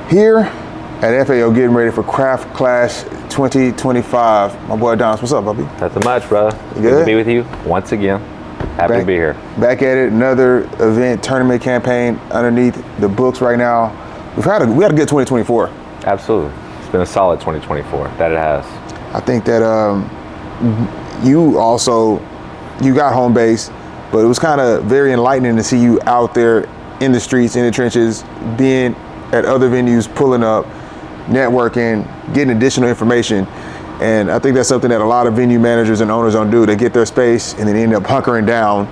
Here at FAO, getting ready for Craft Clash 2025. My boy Adonis, what's up, Bubby? Nothing much, brother. Good to be with you once again. Happy to be here. Back at it, another event, tournament campaign underneath the books right now. We had a good 2024. Absolutely. It's been a solid 2024, that it has. I think that you got home base, but it was kind of very enlightening to see you out there in the streets, in the trenches, being at other venues, pulling up, networking, getting additional information. And I think that's something that a lot of venue managers and owners don't do. They get their space and then end up hunkering down.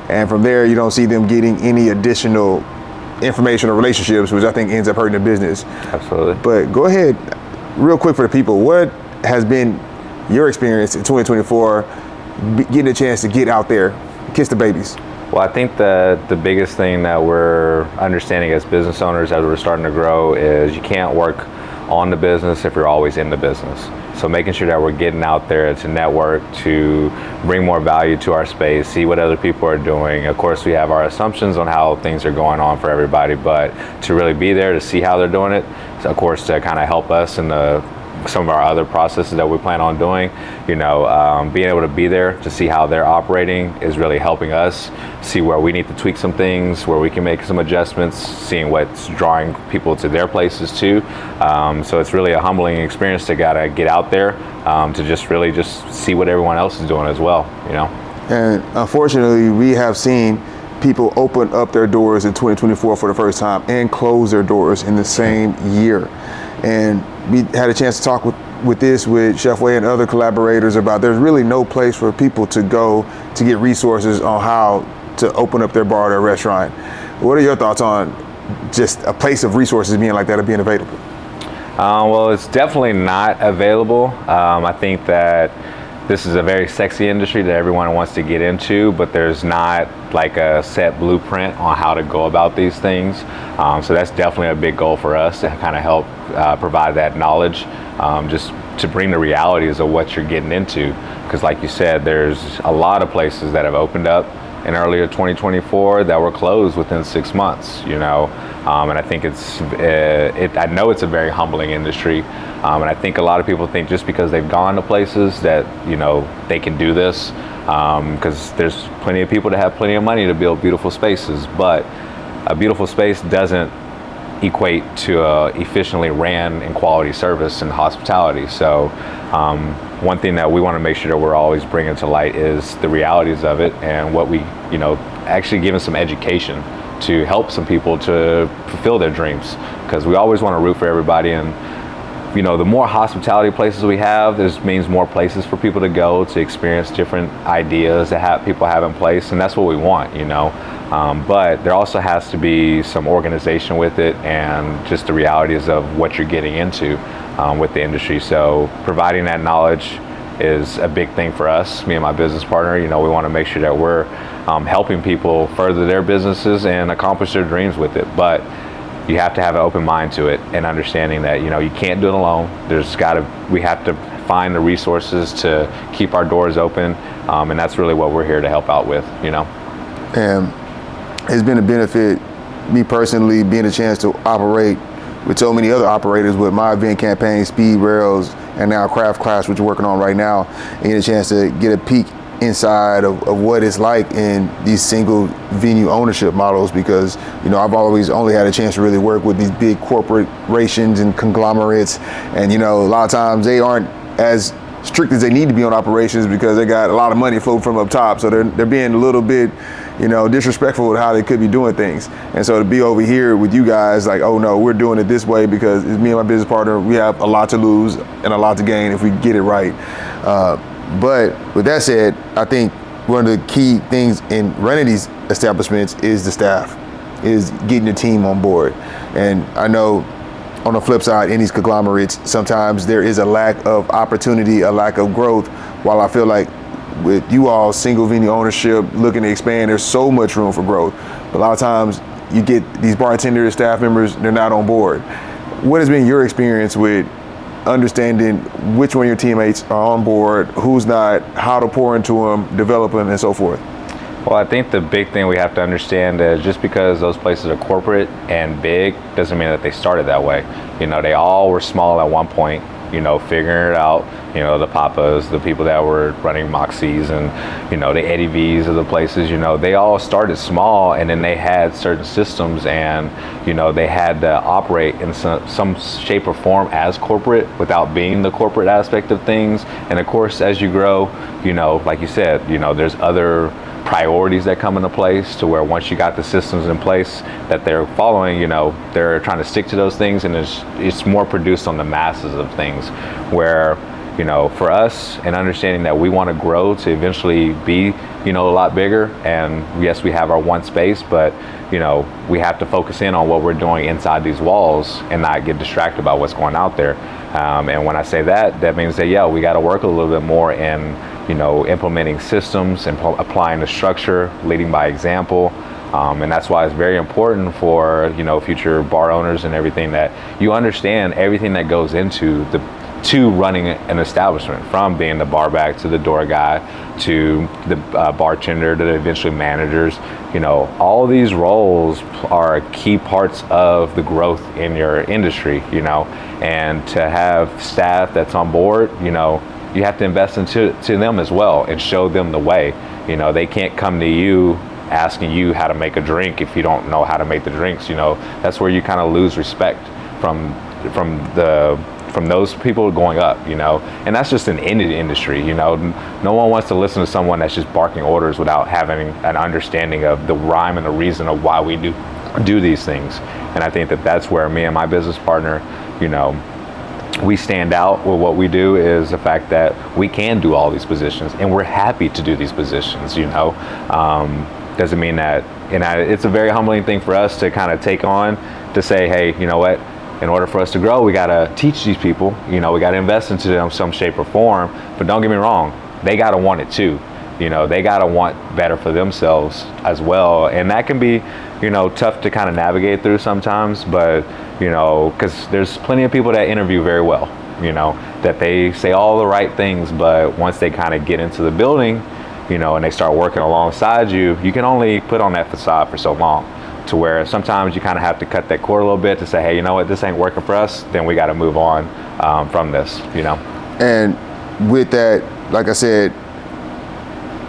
And from there, you don't see them getting any additional information or relationships, which I think ends up hurting the business. Absolutely. But go ahead, real quick for the people, what has been your experience in 2024, getting a chance to get out there, kiss the babies? Well, I think that the biggest thing that we're understanding as business owners as we're starting to grow is you can't work on the business if you're always in the business. So making sure that we're getting out there to network, to bring more value to our space, see what other people are doing. Of course, we have our assumptions on how things are going on for everybody, but to really be there to see how they're doing it, so of course, to kind of help us in some of our other processes that we plan on doing, being able to be there to see how they're operating is really helping us see where we need to tweak some things, where we can make some adjustments, seeing what's drawing people to their places too. So it's really a humbling experience to gotta get out there to just really just see what everyone else is doing as well, And unfortunately, we have seen people open up their doors in 2024 for the first time and close their doors in the same year. And we had a chance to talk with Chef Way and other collaborators about there's really no place for people to go to get resources on how to open up their bar or their restaurant. What are your thoughts on just a place of resources being like that or being available? Well, it's definitely not available. I think that this is a very sexy industry that everyone wants to get into, but there's not like a set blueprint on how to go about these things. So that's definitely a big goal for us to kind of help provide that knowledge, just to bring the realities of what you're getting into. Because like you said, there's a lot of places that have opened up in earlier 2024 that were closed within 6 months, and I think I know it's a very humbling industry. And I think a lot of people think just because they've gone to places that, they can do this, because there's plenty of people that have plenty of money to build beautiful spaces, but a beautiful space doesn't equate to a efficiently ran and quality service and hospitality. So one thing that we want to make sure that we're always bringing to light is the realities of it and what we, actually giving some education to help some people to fulfill their dreams, because we always want to root for everybody. And the more hospitality places we have, this means more places for people to go to experience different ideas that people have in place, and that's what we want, but there also has to be some organization with it and just the realities of what you're getting into with the industry. So providing that knowledge is a big thing for us, me and my business partner. We want to make sure that we're helping people further their businesses and accomplish their dreams with it, but you have to have an open mind to it and understanding that, you can't do it alone. We have to find the resources to keep our doors open. And that's really what we're here to help out with, And it's been a benefit, me personally, being a chance to operate with so many other operators with my event campaign, Speed Rails, and now Craft Clash, which we're working on right now, and get a chance to get a peek inside of what it's like in these single venue ownership models, because I've always only had a chance to really work with these big corporations and conglomerates, and a lot of times they aren't as strict as they need to be on operations because they got a lot of money floating from up top, so they're being a little bit disrespectful with how they could be doing things. And so to be over here with you guys, like, oh no, we're doing it this way because it's me and my business partner, we have a lot to lose and a lot to gain if we get it right. But with that said, I think one of the key things in running these establishments is the staff, is getting the team on board. And I know on the flip side, in these conglomerates, sometimes there is a lack of opportunity, a lack of growth, while I feel like with you all single venue ownership, looking to expand, there's so much room for growth. But a lot of times you get these bartenders, staff members, they're not on board. What has been your experience with understanding which one of your teammates are on board, who's not, how to pour into them, develop them, and so forth? Well, I think the big thing we have to understand is just because those places are corporate and big doesn't mean that they started that way. They all were small at one point, figuring it out. The Papas, the people that were running Moxies and, the Eddie V's of the places, they all started small, and then they had certain systems, and, they had to operate in some shape or form as corporate without being the corporate aspect of things. And of course, as you grow, like you said, there's other priorities that come into place to where once you got the systems in place that they're following, they're trying to stick to those things, and it's more produced on the masses of things where, for us, and understanding that we want to grow to eventually be, a lot bigger. And yes, we have our one space, but, we have to focus in on what we're doing inside these walls and not get distracted by what's going out there. And when I say that, that means that, yeah, we got to work a little bit more in, implementing systems and applying the structure, leading by example. And that's why it's very important for, future bar owners and everything that you understand everything that goes into to running an establishment, from being the bar back to the door guy to the bartender to eventually managers. All these roles are key parts of the growth in your industry, and to have staff that's on board, you have to invest into them as well and show them the way. They can't come to you asking you how to make a drink if you don't know how to make the drinks. That's where you kind of lose respect from those people going up, and that's just in any industry. No one wants to listen to someone that's just barking orders without having an understanding of the rhyme and the reason of why we do these things. And I think that that's where me and my business partner, we stand out with what we do, is the fact that we can do all these positions and we're happy to do these positions. Doesn't mean that, it's a very humbling thing for us to kind of take on, to say, hey, you know what, in order for us to grow, we got to teach these people, we got to invest into them some shape or form. But don't get me wrong, they got to want it too. They got to want better for themselves as well. And that can be, tough to kind of navigate through sometimes, but, because there's plenty of people that interview very well, that they say all the right things, but once they kind of get into the building, and they start working alongside you, you can only put on that facade for so long, to where sometimes you kind of have to cut that cord a little bit to say, hey, you know what, this ain't working for us, then we got to move on from this, And with that, like I said,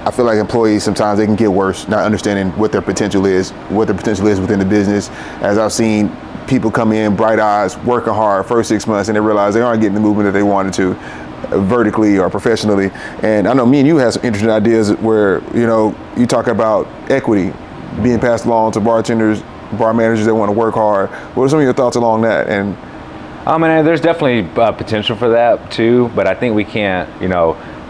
I feel like employees sometimes they can get worse, not understanding what their potential is within the business. As I've seen people come in, bright eyes, working hard first 6 months, and they realize they aren't getting the movement that they wanted to, vertically or professionally. And I know me and you have some interesting ideas where, you talk about equity being passed along to bartenders, bar managers that want to work hard. What are some of your thoughts along that? And there's definitely potential for that too, but I think we can't,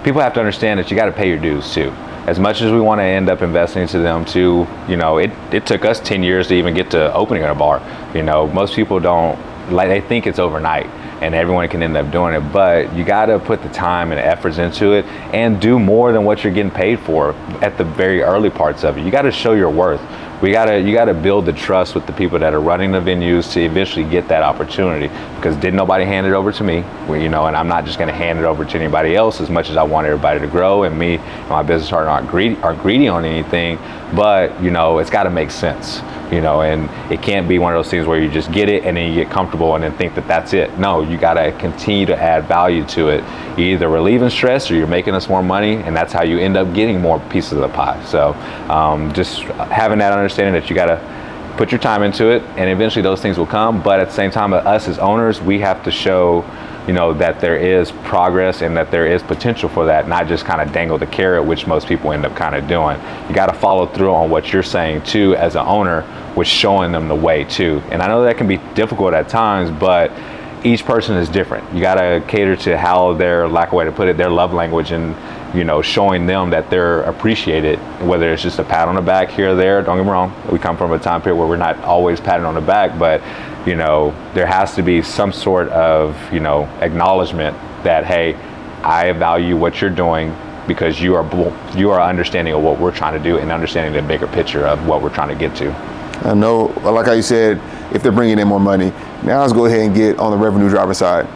people have to understand that you got to pay your dues too. As much as we want to end up investing into them too, it took us 10 years to even get to opening a bar. Most people don't, they think it's overnight and everyone can end up doing it, but you got to put the time and efforts into it and do more than what you're getting paid for at the very early parts of it. You got to show your worth. You got to build the trust with the people that are running the venues to eventually get that opportunity, because didn't nobody hand it over to me, and I'm not just going to hand it over to anybody else, as much as I want everybody to grow, and me and my business partner aren't greedy on anything, but it's got to make sense, and it can't be one of those things where you just get it and then you get comfortable and then think that that's it. No, you got to continue to add value to it. You're either relieving stress or you're making us more money, and that's how you end up getting more pieces of the pie. So just having that understanding that you got to put your time into it, and eventually those things will come. But at the same time, us as owners, we have to show that there is progress and that there is potential for that, not just kind of dangle the carrot, which most people end up kind of doing. You got to follow through on what you're saying too as an owner, with showing them the way too. And I know that can be difficult at times, but each person is different. You got to cater to how their, lack of way to put it, their love language, and showing them that they're appreciated, whether it's just a pat on the back here or there. Don't get me wrong, we come from a time period where we're not always patting on the back, but there has to be some sort of acknowledgement that, hey, I value what you're doing, because you are understanding of what we're trying to do and understanding the bigger picture of what we're trying to get to. I know, like how you said, if they're bringing in more money, now let's go ahead and get on the revenue driver side.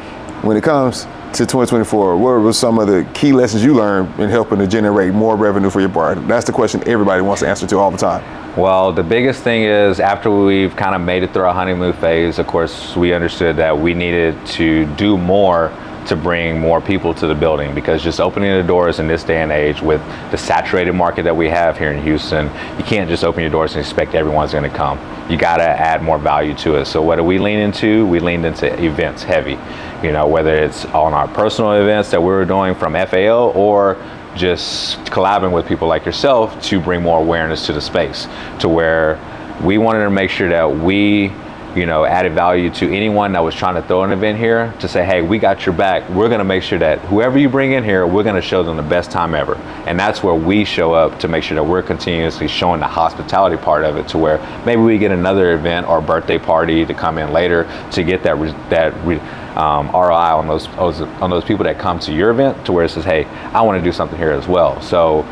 When it comes to 2024, what were some of the key lessons you learned in helping to generate more revenue for your bar? That's the question everybody wants to answer to all the time. Well, the biggest thing is after we've kind of made it through our honeymoon phase, of course, we understood that we needed to do more to bring more people to the building, because just opening the doors in this day and age with the saturated market that we have here in Houston, you can't just open your doors and expect everyone's going to come. You got to add more value to it. So what do we lean into? We leaned into events heavy, whether it's on our personal events that we were doing from FAO or just collaborating with people like yourself to bring more awareness to the space, to where we wanted to make sure that we added value to anyone that was trying to throw an event here, to say, hey, we got your back. We're going to make sure that whoever you bring in here, we're going to show them the best time ever. And that's where we show up, to make sure that we're continuously showing the hospitality part of it, to where maybe we get another event or birthday party to come in later to get that ROI on those people that come to your event, to where it says, hey, I want to do something here as well. So,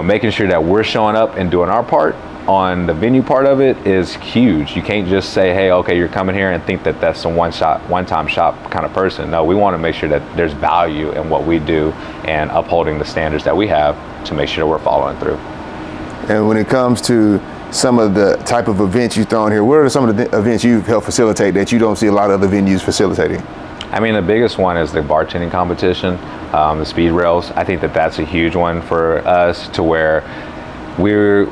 making sure that we're showing up and doing our part on the venue part of it is huge. You can't just say, hey, okay, you're coming here and think that that's a one-time shop kind of person. No, we want to make sure that there's value in what we do and upholding the standards that we have to make sure that we're following through. And when it comes to some of the type of events you throw in here, what are some of the events you've helped facilitate that you don't see a lot of other venues facilitating? I mean, the biggest one is the bartending competition, the speed rails. I think that that's a huge one for us, to where we're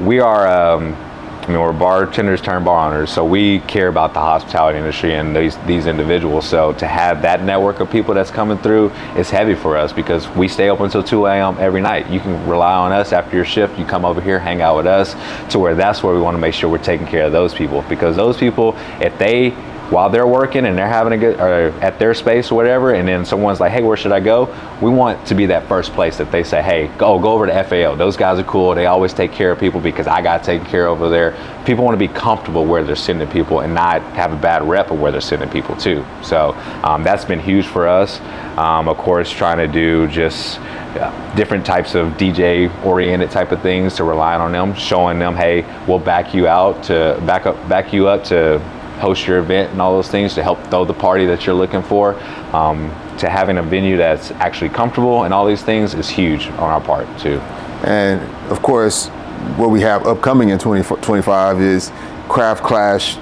bartenders turned bar owners, so we care about the hospitality industry and these individuals. So to have that network of people that's coming through is heavy for us, because we stay open until 2 a.m. every night. You can rely on us after your shift. You come over here, hang out with us, to where that's where we want to make sure we're taking care of those people, because those people, if they, while they're working and they're having a good, or at their space or whatever, and then someone's like, hey, where should I go? We want to be that first place that they say, hey, go over to FAO. Those guys are cool. They always take care of people, because I got taken care of over there. People want to be comfortable where they're sending people and not have a bad rep of where they're sending people too. So that's been huge for us. Of course, trying to do just different types of DJ oriented type of things, to rely on them, showing them, hey, we'll back you up to host your event and all those things, to help throw the party that you're looking for. To having a venue that's actually comfortable and all these things is huge on our part too. And of course, what we have upcoming in 2025 is Craft Clash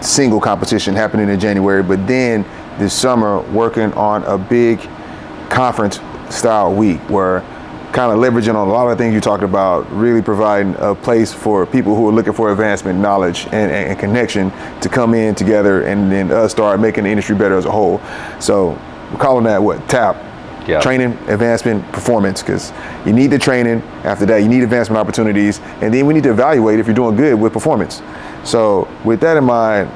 single competition happening in January, but then this summer working on a big conference style week, where kind of leveraging on a lot of things you talked about, really providing a place for people who are looking for advancement, knowledge, and connection to come in together and then start making the industry better as a whole. So we're calling that what? TAP. Yeah. Training, advancement, performance, because you need the training. After that, you need advancement opportunities, and then we need to evaluate if you're doing good with performance. So with that in mind,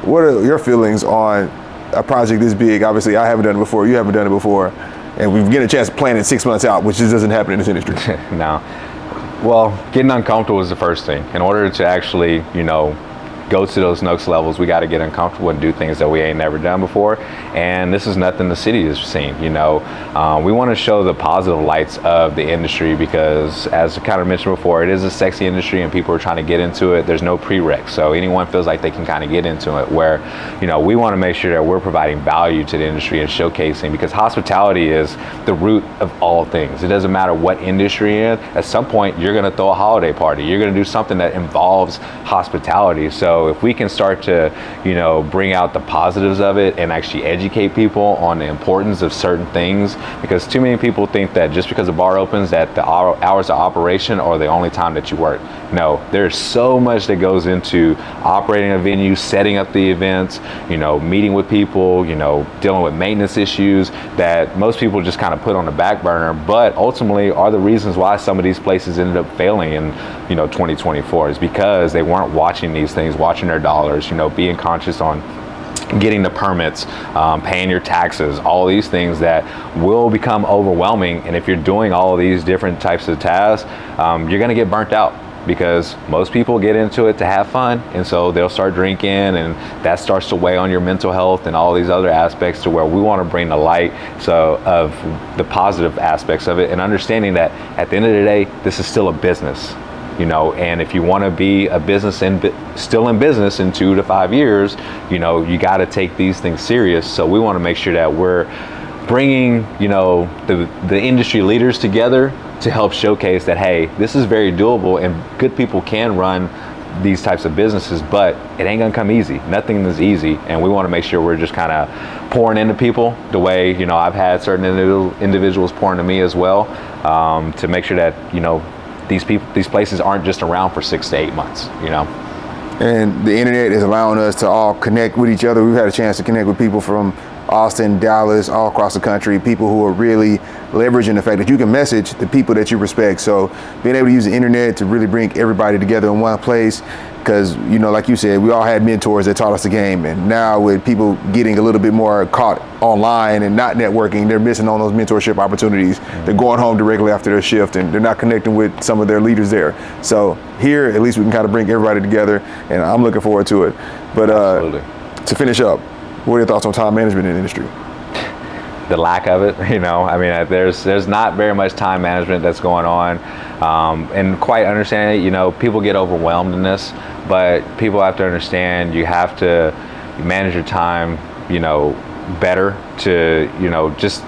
what are your feelings on a project this big? Obviously, I haven't done it before. You haven't done it before. And we get a chance to plan it 6 months out, which just doesn't happen in this industry. No. Well, getting uncomfortable is the first thing. In order to actually, go to those next levels, we got to get uncomfortable and do things that we ain't never done before. And this is nothing the city has seen. We want to show the positive lights of the industry, because as I kind of mentioned before, it is a sexy industry and people are trying to get into it. There's no prereq, so anyone feels like they can kind of get into it, where we want to make sure that we're providing value to the industry and showcasing, because hospitality is the root of all things. It doesn't matter what industry you're in. At some point, you're going to throw a holiday party. You're going to do something that involves hospitality. So if we can start to, bring out the positives of it and actually educate people on the importance of certain things, because too many people think that just because a bar opens that the hours of operation are the only time that you work. No, there's so much that goes into operating a venue, setting up the events, meeting with people, dealing with maintenance issues that most people just kind of put on the back burner, but ultimately are the reasons why some of these places ended up failing in 2024, is because they weren't watching these things, watching their dollars, being conscious on getting the permits, paying your taxes, all these things that will become overwhelming. And if you're doing all of these different types of tasks, you're going to get burnt out, because most people get into it to have fun, and so they'll start drinking, and that starts to weigh on your mental health and all these other aspects, to where we want to bring the light of the positive aspects of it, and understanding that at the end of the day, this is still a business. And if you want to be a business still in business in 2 to 5 years, you got to take these things serious. So we want to make sure that we're bringing, you know, the industry leaders together to help showcase that, hey, this is very doable and good people can run these types of businesses, but it ain't gonna come easy. Nothing is easy, and we want to make sure we're just kind of pouring into people the way, you know, I've had certain individuals pour into me as well, to make sure that, you know, these places aren't just around for 6 to 8 months, you know. And the internet is allowing us to all connect with each other. We've had a chance to connect with people from Austin, Dallas, all across the country, people who are really leveraging the fact that you can message the people that you respect. So being able to use the internet to really bring everybody together in one place, because, you know, like you said, we all had mentors that taught us the game, and now with people getting a little bit more caught online and not networking, they're missing on those mentorship opportunities. They're going home directly after their shift and they're not connecting with some of their leaders there. So here, at least we can kind of bring everybody together, and I'm looking forward to it. But to finish up, what are your thoughts on time management in the industry? The lack of it, you know, I mean, there's not very much time management that's going on, and quite understanding, you know, people get overwhelmed in this, but people have to understand you have to manage your time, you know, better to, you know, just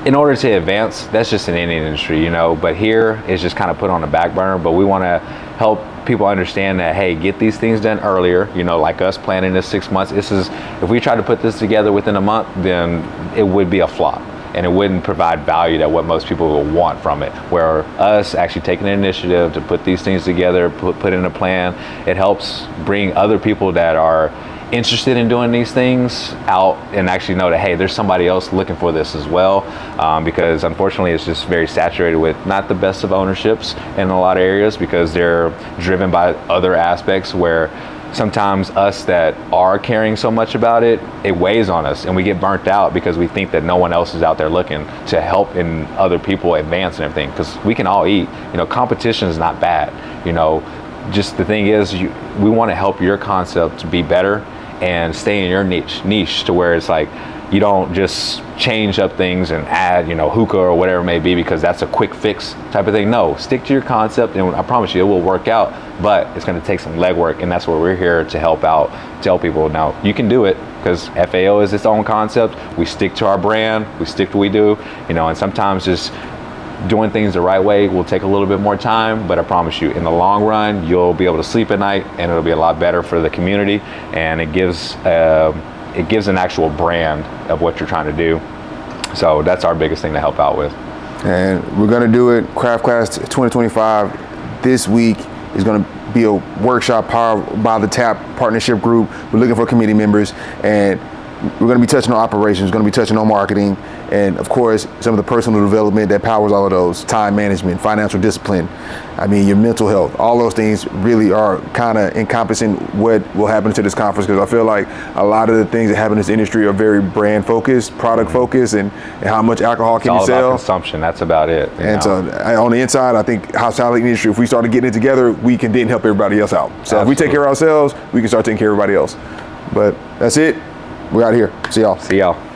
in order to advance. That's just in any industry, you know, but here it's just kind of put on the back burner. But we want to help people understand that, hey, get these things done earlier, you know, like us planning this 6 months. If we try to put this together within a month, then it would be a flop and it wouldn't provide value that what most people will want from it. Where us actually taking the initiative to put these things together, put in a plan, it helps bring other people that are interested in doing these things out and actually know that, hey, there's somebody else looking for this as well, because unfortunately it's just very saturated with not the best of ownerships in a lot of areas, because they're driven by other aspects where sometimes us that are caring so much about it, it weighs on us and we get burnt out because we think that no one else is out there looking to help in other people advance and everything, because we can all eat, you know. Competition is not bad, you know. Just the thing is, we want to help your concept to be better and stay in your niche to where it's like you don't just change up things and add, you know, hookah or whatever it may be because that's a quick fix type of thing. No, stick to your concept and I promise you it will work out, but it's going to take some legwork, and that's where we're here to help out, tell people, now you can do it, because FAO is its own concept. We stick to our brand, we stick to what we do, you know, and sometimes just doing things the right way will take a little bit more time, but I promise you, in the long run, you'll be able to sleep at night, and it'll be a lot better for the community, and it gives an actual brand of what you're trying to do. So that's our biggest thing to help out with. And we're going to do it. Craft Class 2025 this week is going to be a workshop powered by the TAP Partnership Group. We're looking for committee members, and we're going to be touching on operations, going to be touching on marketing, and of course, some of the personal development that powers all of those, time management, financial discipline, I mean, your mental health. All those things really are kind of encompassing what will happen to this conference, because I feel like a lot of the things that happen in this industry are very brand focused, product focused, and how much alcohol can you sell. It's all about consumption, that's about it. And so on the inside, I think hospitality industry, if we started getting it together, we can then help everybody else out. So If we take care of ourselves, we can start taking care of everybody else. But that's it. We're out of here. See y'all. See y'all.